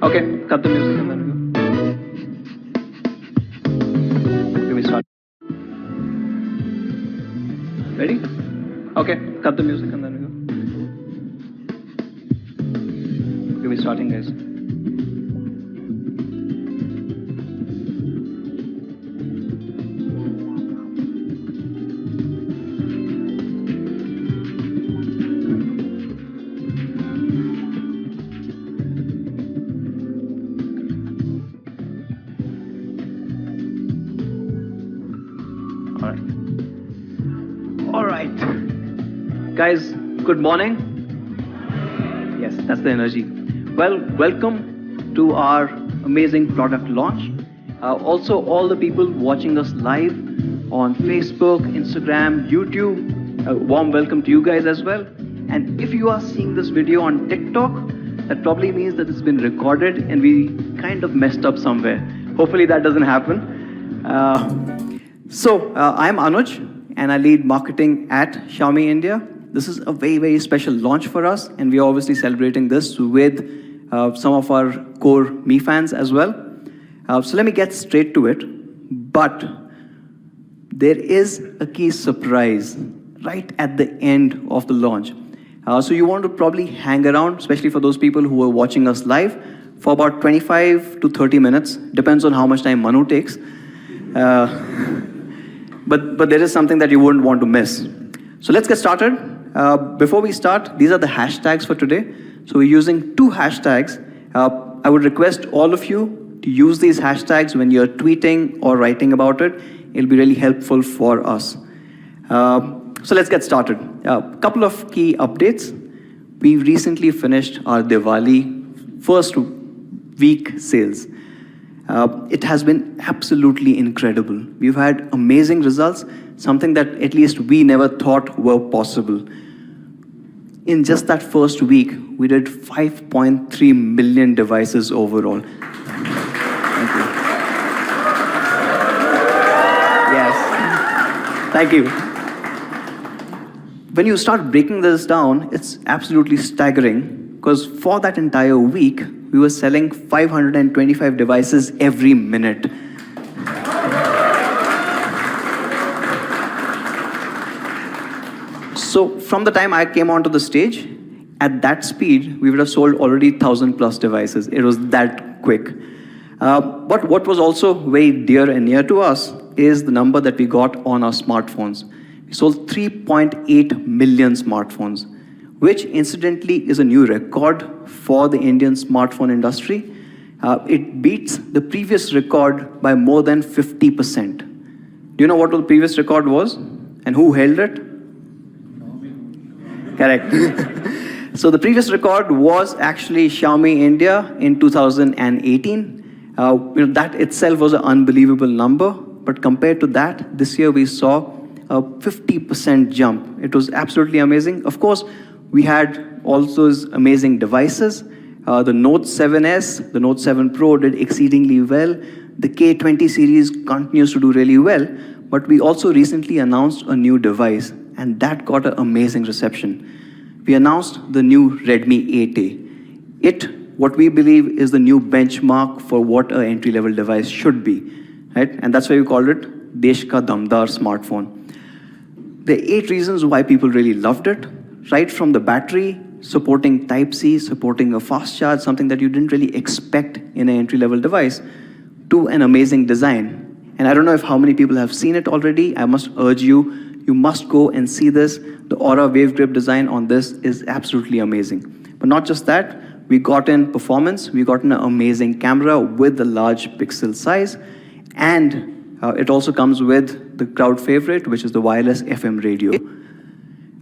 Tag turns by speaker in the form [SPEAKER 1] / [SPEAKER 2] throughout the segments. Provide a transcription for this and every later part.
[SPEAKER 1] Okay, cut the music and then go. Okay, we start. Ready? Okay, cut the music and then go. Okay, we're starting, guys. All right. Guys, good morning. Yes, that's the energy. Well, welcome to our amazing product launch. Also, all the people watching us live on Facebook, Instagram, YouTube, warm welcome to you guys as well. And if you are seeing this video on TikTok, that probably means that it's been recorded and we kind of messed up somewhere. Hopefully that doesn't happen. I'm Anuj, and I lead marketing at Xiaomi India. This is a very, very special launch for us, and we are obviously celebrating this with some of our core Mi fans as well. So let me get straight to it. But there is a key surprise right at the end of the launch. So you want to probably hang around, especially for those people who are watching us live, for about 25 to 30 minutes. Depends on how much time Manu takes. But there is something that you wouldn't want to miss. So let's get started. Before we start, these are the hashtags for today. So we're using 2 hashtags. I would request all of you to use these hashtags when you're tweeting or writing about it. It'll be really helpful for us. So let's get started. A couple of key updates. We recently finished our Diwali first week sales. It has been absolutely incredible. We've had amazing results, something that at least we never thought were possible. In just that first week, we did 5.3 million devices overall. Thank you. Yes. Thank you. When you start breaking this down, it's absolutely staggering, because for that entire week, we were selling 525 devices every minute. So from the time I came onto the stage, at that speed, we would have sold already 1,000+ devices. It was that quick. But what was also very dear and near to us is the number that we got on our smartphones. We sold 3.8 million smartphones, which incidentally is a new record for the Indian smartphone industry. It beats the previous record by more than 50%. Do you know what the previous record was? And who held it? Correct. So the previous record was actually Xiaomi India in 2018. That itself was an unbelievable number. But compared to that, this year we saw a 50% jump. It was absolutely amazing. Of course, we had all those amazing devices. The Note 7S, the Note 7 Pro did exceedingly well. The K20 series continues to do really well. But we also recently announced a new device, and that got an amazing reception. We announced the new Redmi 8A. What we believe is the new benchmark for what an entry-level device should be, right? And that's why we called it Desh Ka Damdar smartphone. There are 8 reasons why people really loved it. Right from the battery, supporting Type-C, supporting a fast charge, something that you didn't really expect in an entry-level device, to an amazing design. And I don't know if how many people have seen it already. I must urge you, you must go and see this. The Aura Wave Grip design on this is absolutely amazing. But not just that, we got in performance, we got an amazing camera with the large pixel size, and it also comes with the crowd favorite, which is the wireless FM radio.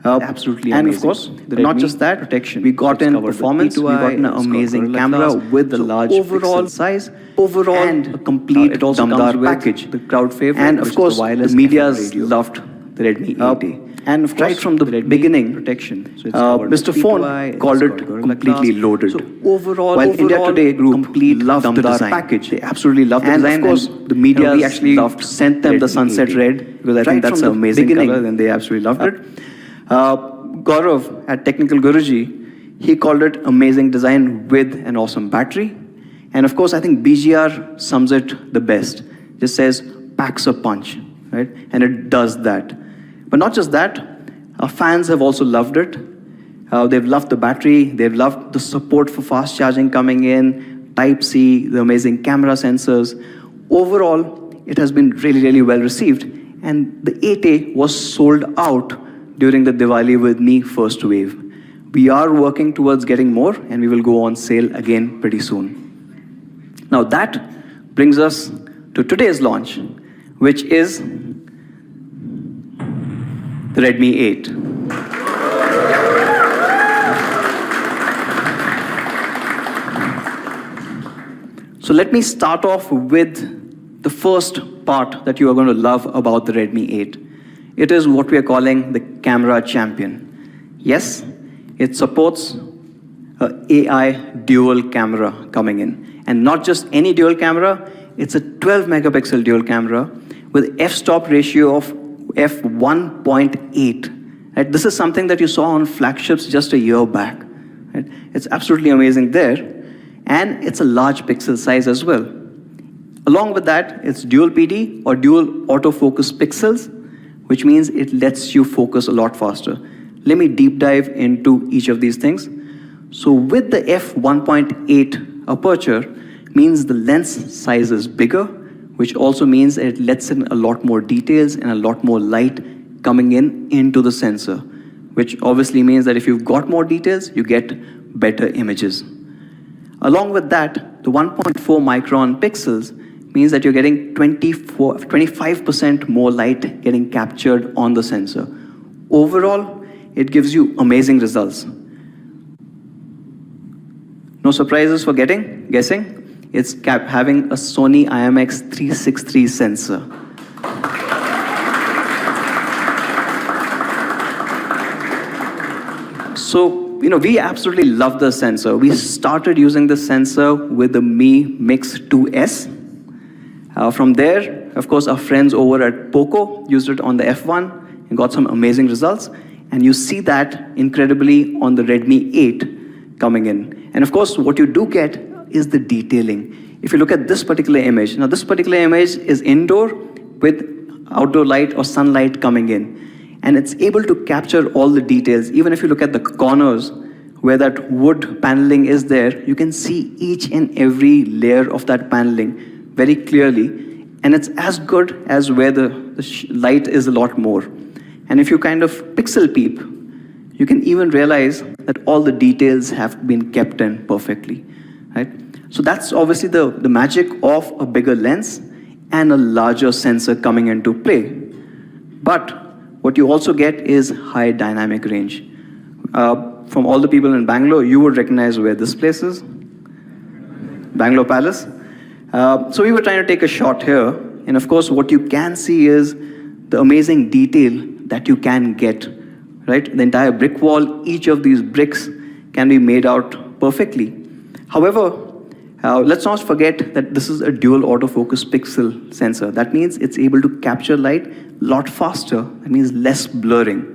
[SPEAKER 1] Absolutely amazing. And of course, not just that, protection. We got in performance, we got an amazing camera with the large pixel size, and a complete Damdar package. The crowd favorite, and of course, the media's loved the Redmi 8A. And of course, right from the beginning, protection. So Mr. Phone called it completely loaded. So overall, while India Today group loved the design package, they absolutely loved the design. And of course, the media we actually sent them the sunset red, because I think that's an amazing color, and they absolutely loved it. Gaurav at Technical Guruji, he called it amazing design with an awesome battery. And of course, I think BGR sums it the best. Just says, packs a punch, right? And it does that. But not just that, our fans have also loved it. They've loved the battery, they've loved the support for fast charging coming in, Type-C, the amazing camera sensors. Overall, it has been really, really well received. And the 8A was sold out during the Diwali with Me first wave. We are working towards getting more, and we will go on sale again pretty soon. Now that brings us to today's launch, which is the Redmi 8. So let me start off with the first part that you are going to love about the Redmi 8. It is what we are calling the camera champion. Yes, it supports an AI dual camera coming in. And not just any dual camera, it's a 12 megapixel dual camera with f-stop ratio of f1.8. Right? This is something that you saw on flagships just a year back. Right? It's absolutely amazing there. And it's a large pixel size as well. Along with that, it's dual PD or dual autofocus pixels, which means it lets you focus a lot faster. Let me deep dive into each of these things. So with the f1.8 aperture, means the lens size is bigger, which also means it lets in a lot more details and a lot more light coming in into the sensor, which obviously means that if you've got more details, you get better images. Along with that, the 1.4 micron pixels means that you're getting 25% more light getting captured on the sensor. Overall, it gives you amazing results. No surprises for guessing? It's having a Sony IMX363 sensor. So, we absolutely love the sensor. We started using the sensor with the Mi Mix 2S. From there, of course, our friends over at Poco used it on the F1 and got some amazing results. And you see that incredibly on the Redmi 8 coming in. And of course, what you do get is the detailing. If you look at this particular image, now this particular image is indoor with outdoor light or sunlight coming in. And it's able to capture all the details. Even if you look at the corners where that wood paneling is there, you can see each and every layer of that paneling very clearly. And it's as good as where the light is a lot more. And if you kind of pixel peep, you can even realize that all the details have been kept in perfectly, right? So that's obviously the magic of a bigger lens and a larger sensor coming into play. But what you also get is high dynamic range. From all the people in Bangalore, you would recognize where this place is. Bangalore Palace. So we were trying to take a shot here. And of course, what you can see is the amazing detail that you can get, right? The entire brick wall, each of these bricks can be made out perfectly. However, let's not forget that this is a dual autofocus pixel sensor. That means it's able to capture light a lot faster. That means less blurring.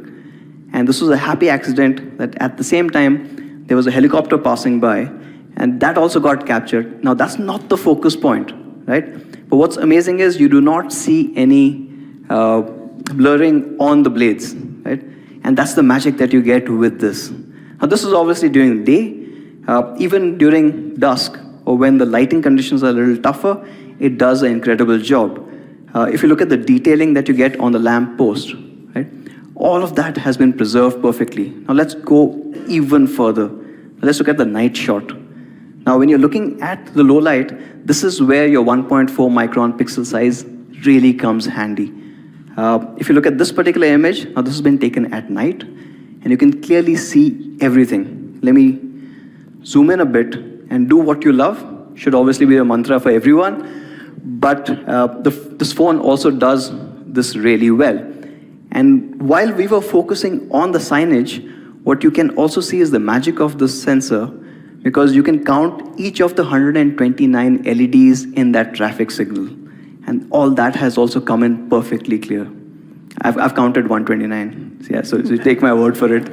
[SPEAKER 1] And this was a happy accident that at the same time, there was a helicopter passing by, and that also got captured. Now, that's not the focus point, right? But what's amazing is you do not see any blurring on the blades, right? And that's the magic that you get with this. Now, this is obviously during the day. Even during dusk, or when the lighting conditions are a little tougher, it does an incredible job. If you look at the detailing that you get on the lamp post, right? All of that has been preserved perfectly. Now let's go even further. Let's look at the night shot. Now when you're looking at the low light, this is where your 1.4 micron pixel size really comes handy. If you look at this particular image, now this has been taken at night, and you can clearly see everything. Let me zoom in a bit and do what you love. Should obviously be a mantra for everyone, but this phone also does this really well. And while we were focusing on the signage, what you can also see is the magic of this sensor, because you can count each of the 129 LEDs in that traffic signal. And all that has also come in perfectly clear. I've counted 129, yeah, so you take my word for it.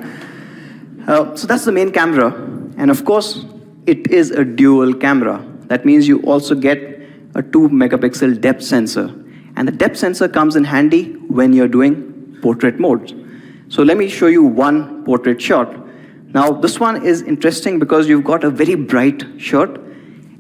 [SPEAKER 1] So that's the main camera. And of course, it is a dual camera. that means you also get a 2-megapixel depth sensor. And the depth sensor comes in handy when you're doing portrait modes. So let me show you one portrait shot. Now, this one is interesting because you've got a very bright shot,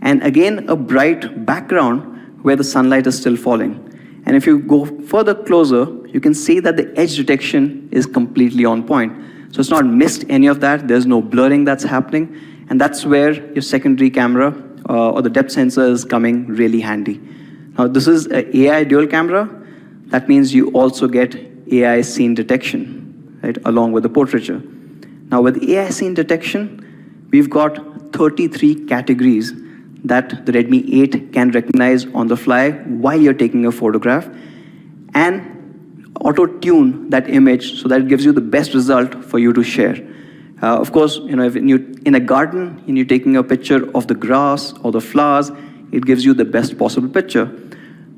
[SPEAKER 1] and again, a bright background where the sunlight is still falling. And if you go further closer, you can see that the edge detection is completely on point. So it's not missed any of that. There's no blurring that's happening. And that's where your secondary camera or the depth sensor is coming really handy. Now, this is an AI dual camera. That means you also get AI scene detection, right, along with the portraiture. Now, with AI scene detection, we've got 33 categories that the Redmi 8 can recognize on the fly while you're taking a photograph, and auto-tune that image so that it gives you the best result for you to share. Of course, if you're in a garden and you're taking a picture of the grass or the flowers, it gives you the best possible picture.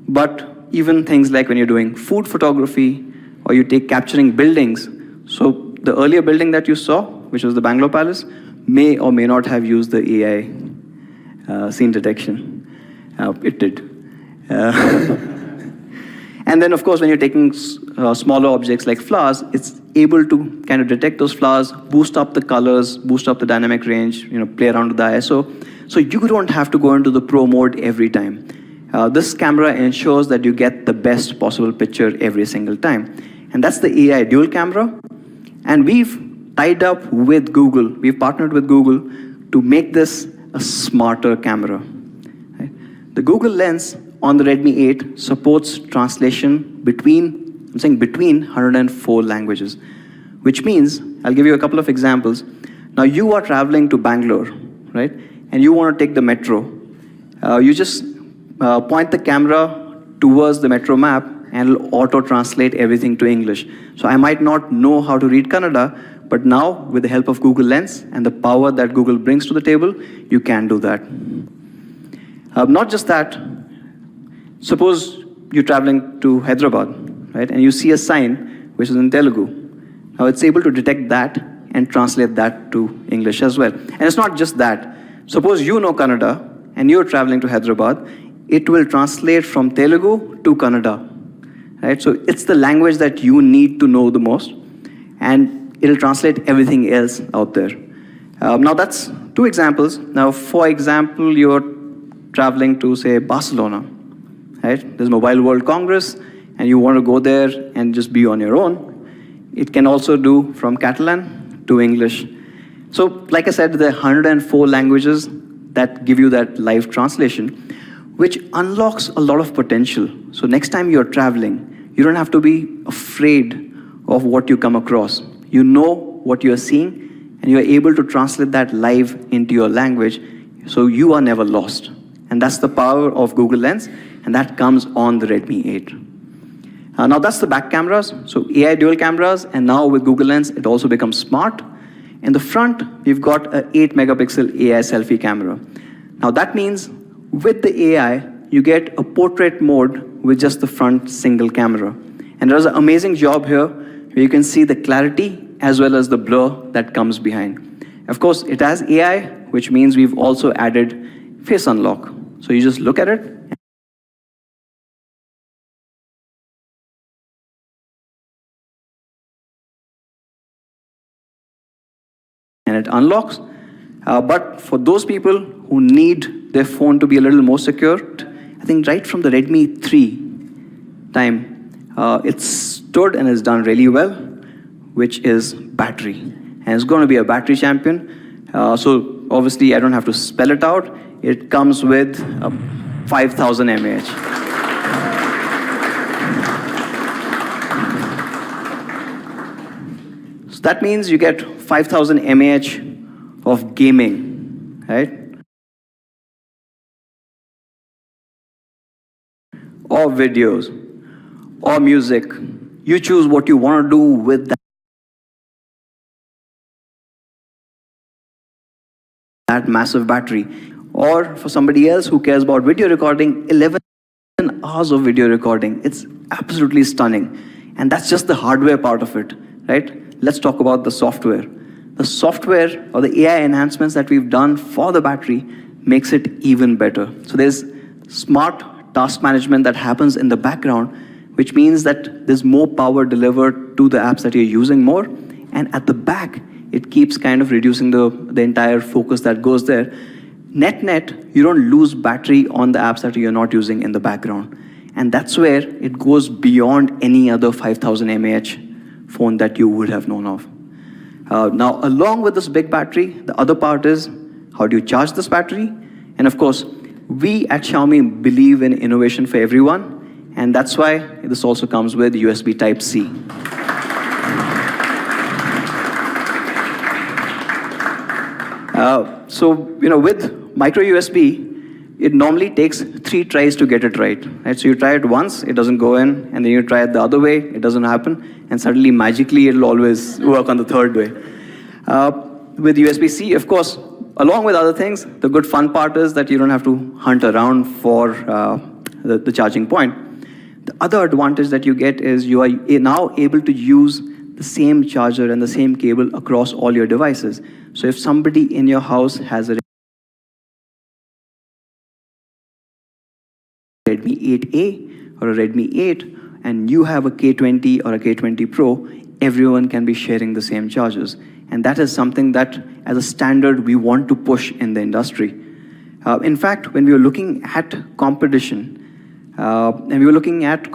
[SPEAKER 1] But even things like when you're doing food photography or you take capturing buildings, so the earlier building that you saw, which was the Bangalore Palace, may or may not have used the AI scene detection. It did. And then, of course, when you're taking smaller objects like flowers, it's able to kind of detect those flowers, boost up the colors, boost up the dynamic range, play around with the ISO. So you don't have to go into the pro mode every time. This camera ensures that you get the best possible picture every single time. And that's the AI dual camera. And we've tied up with Google, we've partnered with Google to make this a smarter camera. Right? The Google Lens on the Redmi 8 supports translation between 104 languages, which means, I'll give you a couple of examples. Now you are traveling to Bangalore, right? And you want to take the metro. You just point the camera towards the metro map and it'll auto-translate everything to English. So I might not know how to read Kannada, but now with the help of Google Lens and the power that Google brings to the table, you can do that. Not just that, suppose you're traveling to Hyderabad, right, and you see a sign which is in Telugu. Now it's able to detect that and translate that to English as well. And it's not just that. Suppose you know Kannada and you're traveling to Hyderabad, it will translate from Telugu to Kannada, right? So it's the language that you need to know the most, and it'll translate everything else out there. Now that's two examples. Now, for example, you're traveling to, say, Barcelona, right? There's Mobile World Congress, and you want to go there and just be on your own. It can also do from Catalan to English. So, like I said, there are 104 languages that give you that live translation, which unlocks a lot of potential. So next time you're traveling, you don't have to be afraid of what you come across. You know what you're seeing, and you're able to translate that live into your language, so you are never lost. And that's the power of Google Lens, and that comes on the Redmi 8. Now that's the back cameras, so AI dual cameras, and now with Google Lens, it also becomes smart. In the front, we've got an 8-megapixel AI selfie camera. Now that means with the AI, you get a portrait mode with just the front single camera. And there's an amazing job here where you can see the clarity as well as the blur that comes behind. Of course, it has AI, which means we've also added face unlock. So you just look at it, and it unlocks. But for those people who need their phone to be a little more secure, I think right from the Redmi 3 time, it stood and has done really well, which is battery. And it's going to be a battery champion. So obviously, I don't have to spell it out. It comes with 5,000 mAh. So that means you get 5,000 mAh of gaming, right? Or videos, or music. You choose what you want to do with that massive battery. Or for somebody else who cares about video recording, 11 hours of video recording. It's absolutely stunning. And that's just the hardware part of it, right? Let's talk about the software. The software or the AI enhancements that we've done for the battery makes it even better. So there's smart task management that happens in the background, which means that there's more power delivered to the apps that you're using more. And at the back, it keeps kind of reducing the entire focus that goes there. Net, you don't lose battery on the apps that you're not using in the background. And that's where it goes beyond any other 5000 mAh phone that you would have known of. Now, along with this big battery, the other part is how do you charge this battery? And of course, we at Xiaomi believe in innovation for everyone, and that's why this also comes with USB Type-C. So, with micro USB, it normally takes 3 tries to get it right? So you try it once, it doesn't go in, and then you try it the other way, it doesn't happen, and suddenly, magically, it'll always work on the third way. With USB-C, of course, along with other things, the good fun part is that you don't have to hunt around for the charging point. The other advantage that you get is you are now able to use the same charger and the same cable across all your devices. So if somebody in your house has a Redmi 8A or a Redmi 8, and you have a K20 or a K20 Pro, everyone can be sharing the same chargers. And that is something that, as a standard, we want to push in the industry. In fact, when we were looking at competition, and we were looking at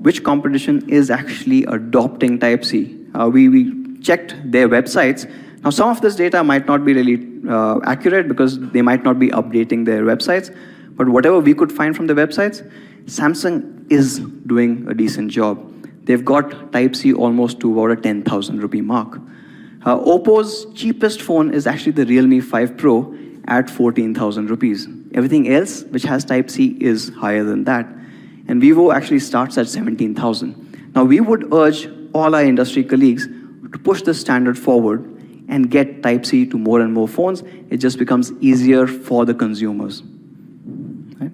[SPEAKER 1] which competition is actually adopting Type-C, we checked their websites. Now, some of this data might not be really accurate because they might not be updating their websites. But whatever we could find from the websites, Samsung is doing a decent job. They've got Type-C almost to about a 10,000 rupee mark. Oppo's cheapest phone is actually the Realme 5 Pro at 14,000 rupees. Everything else which has Type-C is higher than that. And Vivo actually starts at 17,000. Now, we would urge all our industry colleagues to push the standard forward and get Type-C to more and more phones. It just becomes easier for the consumers. Right?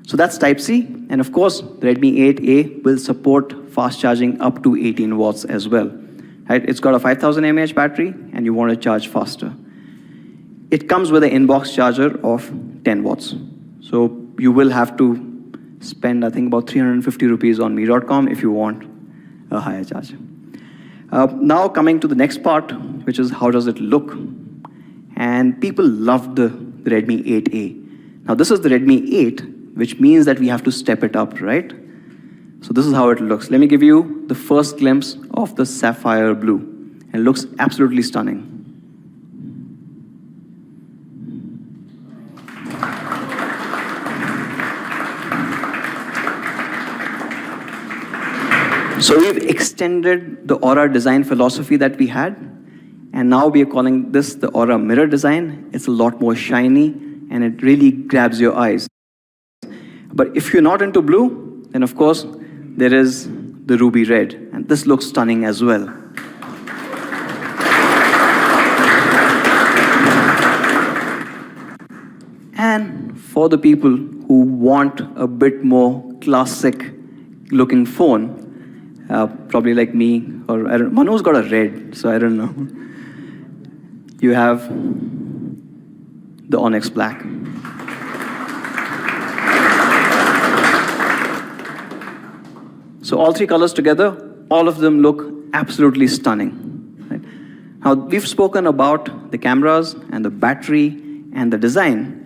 [SPEAKER 1] So that's Type-C. And of course, the Redmi 8A will support fast charging up to 18 watts as well. Right? It's got a 5000 mAh battery, and you want to charge faster. It comes with an inbox charger of 10 watts. So you will have to spend, I think, about 350 rupees on me.com if you want a higher charger. Now coming to the next part, which is how does it look? And people love the Redmi 8A. Now this is the Redmi 8, which means that we have to step it up, right? So this is how it looks. Let me give you the first glimpse of the sapphire blue. It looks absolutely stunning. So we've extended the Aura design philosophy that we had, and now we are calling this the Aura mirror design. It's a lot more shiny, and it really grabs your eyes. But if you're not into blue, then of course, there is the ruby red, and this looks stunning as well. And for the people who want a bit more classic looking phone, probably like me, or Manu's got a red, so I don't know. You have the Onyx Black. So all 3 colors together, all of them look absolutely stunning. Right? Now, we've spoken about the cameras and the battery and the design.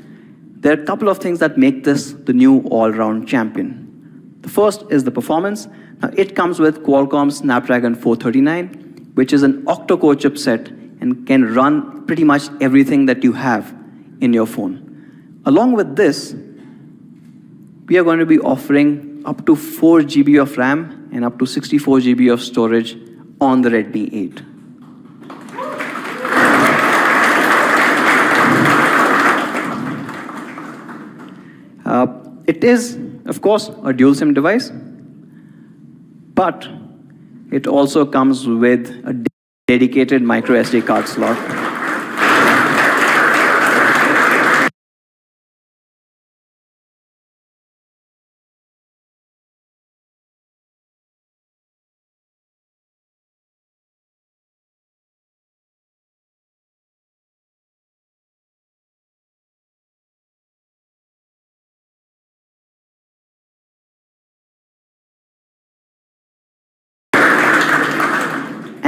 [SPEAKER 1] There are a couple of things that make this the new all-round champion. The first is the performance. Now, it comes with Qualcomm Snapdragon 439, which is an octa-core chipset and can run pretty much everything that you have in your phone. Along with this, we are going to be offering up to 4 GB of RAM and up to 64 GB of storage on the Redmi 8. It is, of course, a dual SIM device, but it also comes with a dedicated micro SD card slot.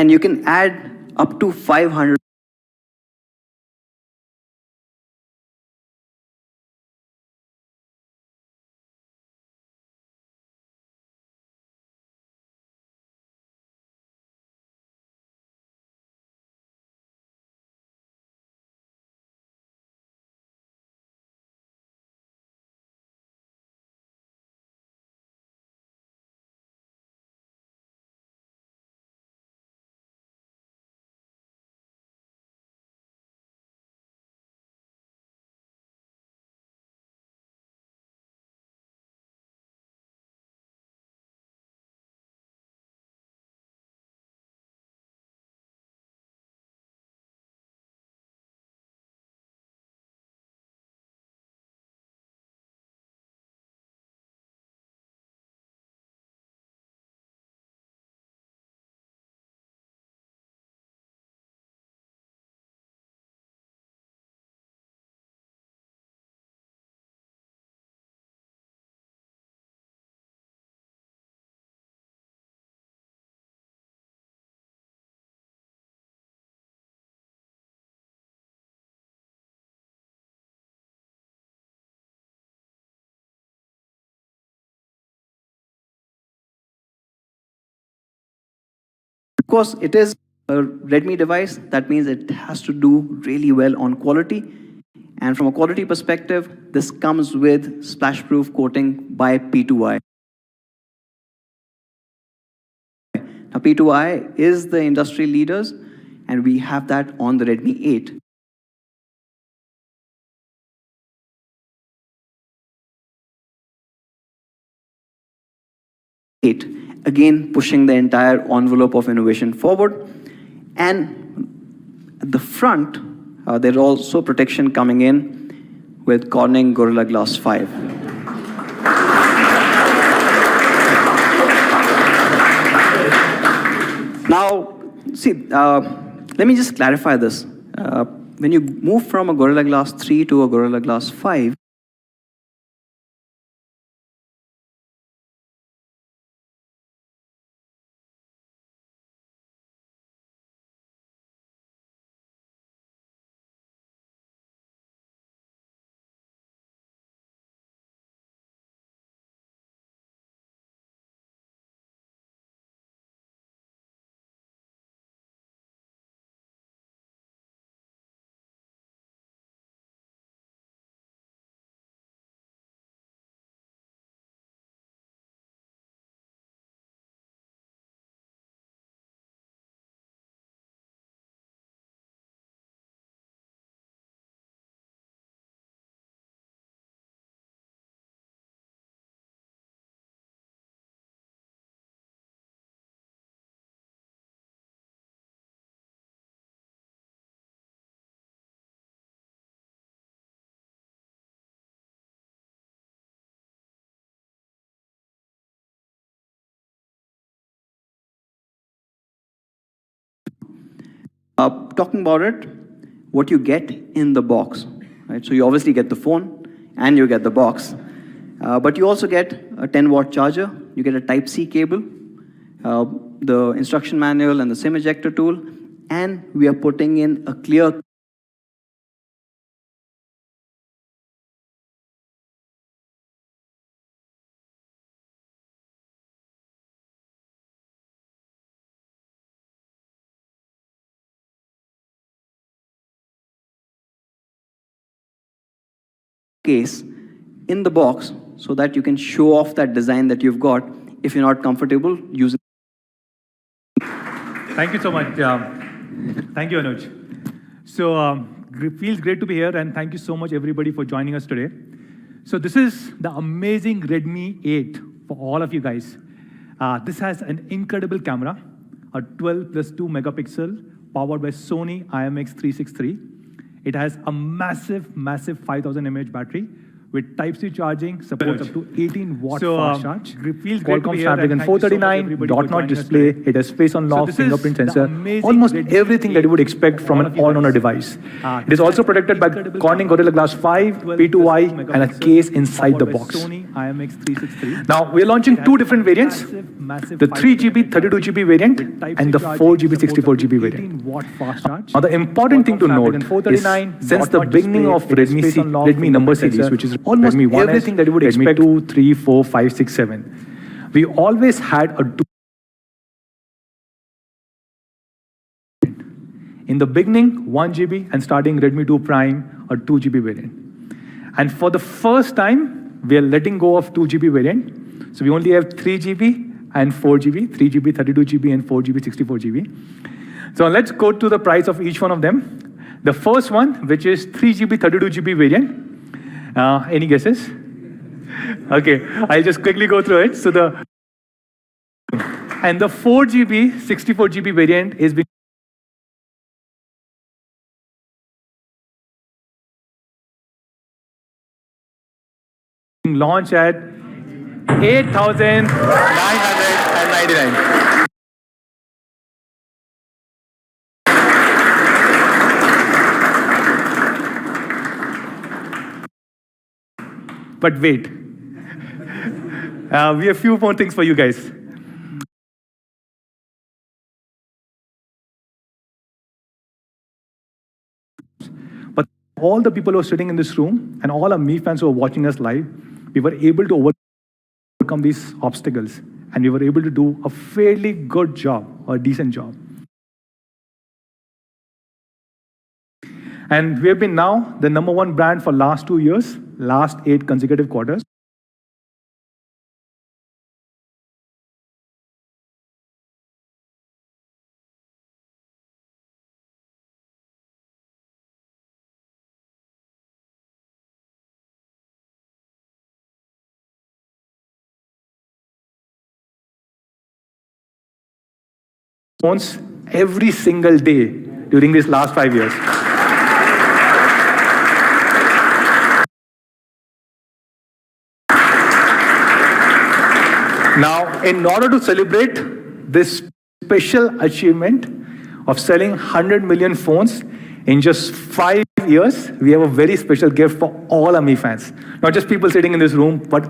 [SPEAKER 1] and you can add up to 500 Of course, it is a Redmi device. That means it has to do really well on quality. And from a quality perspective, this comes with splash-proof coating by P2i. Now, P2i is the industry leaders, and we have that on the Redmi 8. Again, pushing the entire envelope of innovation forward. And at the front, there's also protection coming in with Corning Gorilla Glass 5. Now, see, let me just clarify this. When you move from a Gorilla Glass 3 to a Gorilla Glass 5, talking about it, what you get in the box, right? So you obviously get the phone and you get the box, but you also get a 10-watt charger, you get a Type-C cable, the instruction manual and the SIM ejector tool, and we are putting in a clear case in the box so that you can show off that design that you've got if you're not comfortable using.
[SPEAKER 2] Thank you so much. Thank you, Anuj. So feels great to be here, and thank you so much, everybody, for joining us today. So this is the amazing Redmi 8 for all of you guys. This has an incredible camera, a 12 plus 2 megapixel, powered by Sony IMX363. It has a massive, massive 5,000 mAh battery with Type-C charging, supports up to 18-watt
[SPEAKER 3] So,
[SPEAKER 2] fast charge.
[SPEAKER 3] feels great to
[SPEAKER 2] Qualcomm
[SPEAKER 3] be here,
[SPEAKER 2] Snapdragon
[SPEAKER 3] and thank you so much,
[SPEAKER 2] 439,
[SPEAKER 3] everybody, for
[SPEAKER 2] dot-not
[SPEAKER 3] joining us
[SPEAKER 2] display,
[SPEAKER 3] today.
[SPEAKER 2] it has face unlock,
[SPEAKER 3] this is
[SPEAKER 2] fingerprint
[SPEAKER 3] the
[SPEAKER 2] sensor,
[SPEAKER 3] amazing
[SPEAKER 2] almost
[SPEAKER 3] Redmi
[SPEAKER 2] everything that you would
[SPEAKER 3] 8
[SPEAKER 2] expect from
[SPEAKER 3] all
[SPEAKER 2] an
[SPEAKER 3] of you
[SPEAKER 2] all-owner
[SPEAKER 3] guys.
[SPEAKER 2] device. It is also protected by Corning Gorilla Glass 5, P2i, and a case inside the box.
[SPEAKER 3] Sony IMX363.
[SPEAKER 2] Now, we're launching two different variants, the 3GB 32GB variant and the 4GB 64GB variant.
[SPEAKER 3] 18-watt fast charge.
[SPEAKER 2] Now, the important thing to note is since the beginning of Redmi number series, which is almost everything that you would expect, 2, 3, 4, 5, 6, 7, we always had a in the beginning, 1GB, and starting Redmi 2 Prime, a 2GB variant. And for the first time, we are letting go of 2GB variant. So we only have 3GB and 4GB, 3GB, 32GB, and 4GB, 64GB. So let's go to the price of each one of them. The first one, which is 3GB, 32GB variant. Any guesses? Okay, I'll just quickly go through it. So the 4GB, 64GB variant is being launched at 8,999. But wait, we have a few more things for you guys. But all the people who are sitting in this room and all our Mi fans who are watching us live, we were able to overcome these obstacles and we were able to do a fairly good job, or a decent job. And we have been now the #1 brand for last 2 years, last 8 consecutive quarters. Phones every single day during these last 5 years. Now, in order to celebrate this special achievement of selling 100 million phones in just 5 years, we have a very special gift for all our Mi fans. Not just people sitting in this room, but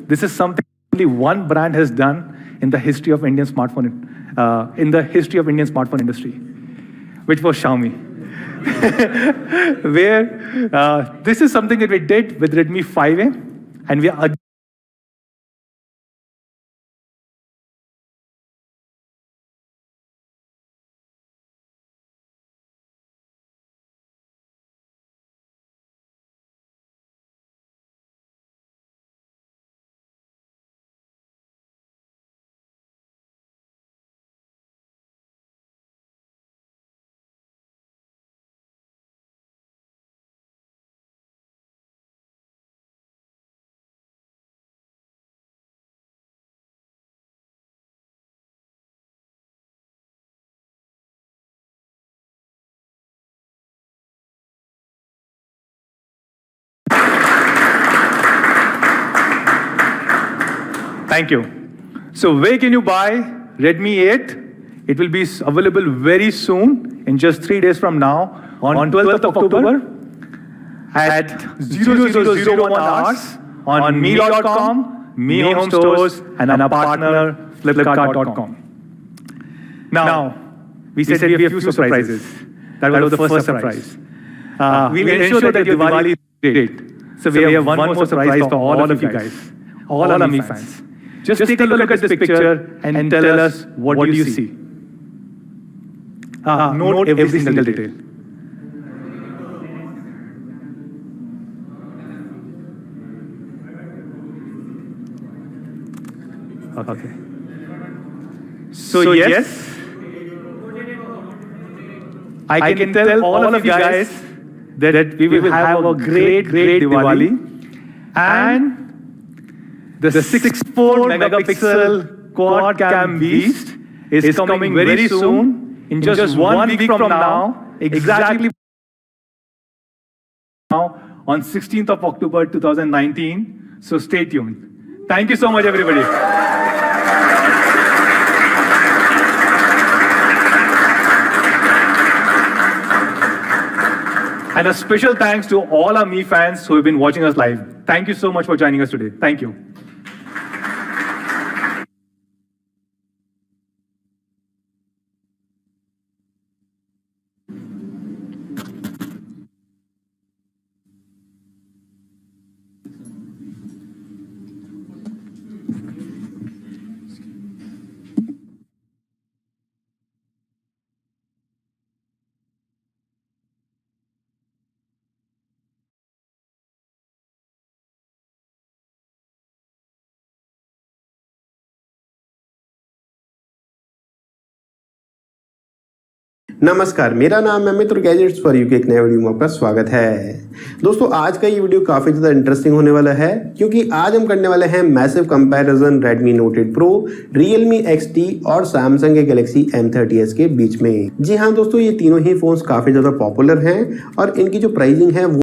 [SPEAKER 2] this is something only one brand has done in the history of Indian smartphone, industry, which was Xiaomi. Where this is something that we did with Redmi 5A, and we are Thank you. So where can you buy Redmi 8? It will be available very soon, in just 3 days from now, on 12th of October, at 0001 hours on Mi.com, Mi Home Stores, and our partner, Flipkart.com. Now, we said we have a few surprises. That was the first surprise. We'll ensure that your Diwali is great. So we have one more surprise for all of you guys, all our Mi fans. Just take a look at this picture and tell us what do you see. Note every single detail. Okay. So yes, I can tell all of you guys that we will have a great Diwali, and the 64 megapixel quad cam beast is coming very soon, in just 1 week from now, exactly now, on 16th of October 2019. So stay tuned. Thank you so much, everybody. And a special thanks to all our Mi fans who have been watching us live. Thank you so much for joining us today. Thank you.
[SPEAKER 4] नमस्कार, मेरा नाम है अमित और gadgets for you के एक नए video में आपका स्वागत है। दोस्तों, आज का ये वीडियो काफ़ी ज़्यादा इंटरेस्टिंग होने वाला है क्योंकि आज हम करने वाले हैं massive comparison Redmi Note 8 Pro, Realme XT और Samsung के Galaxy M30s के बीच में। जी हाँ दोस्तों, ये तीनों ही फोन्स काफ़ी ज़्यादा पॉपुलर हैं और इनकी जो प्राइसिंग है वो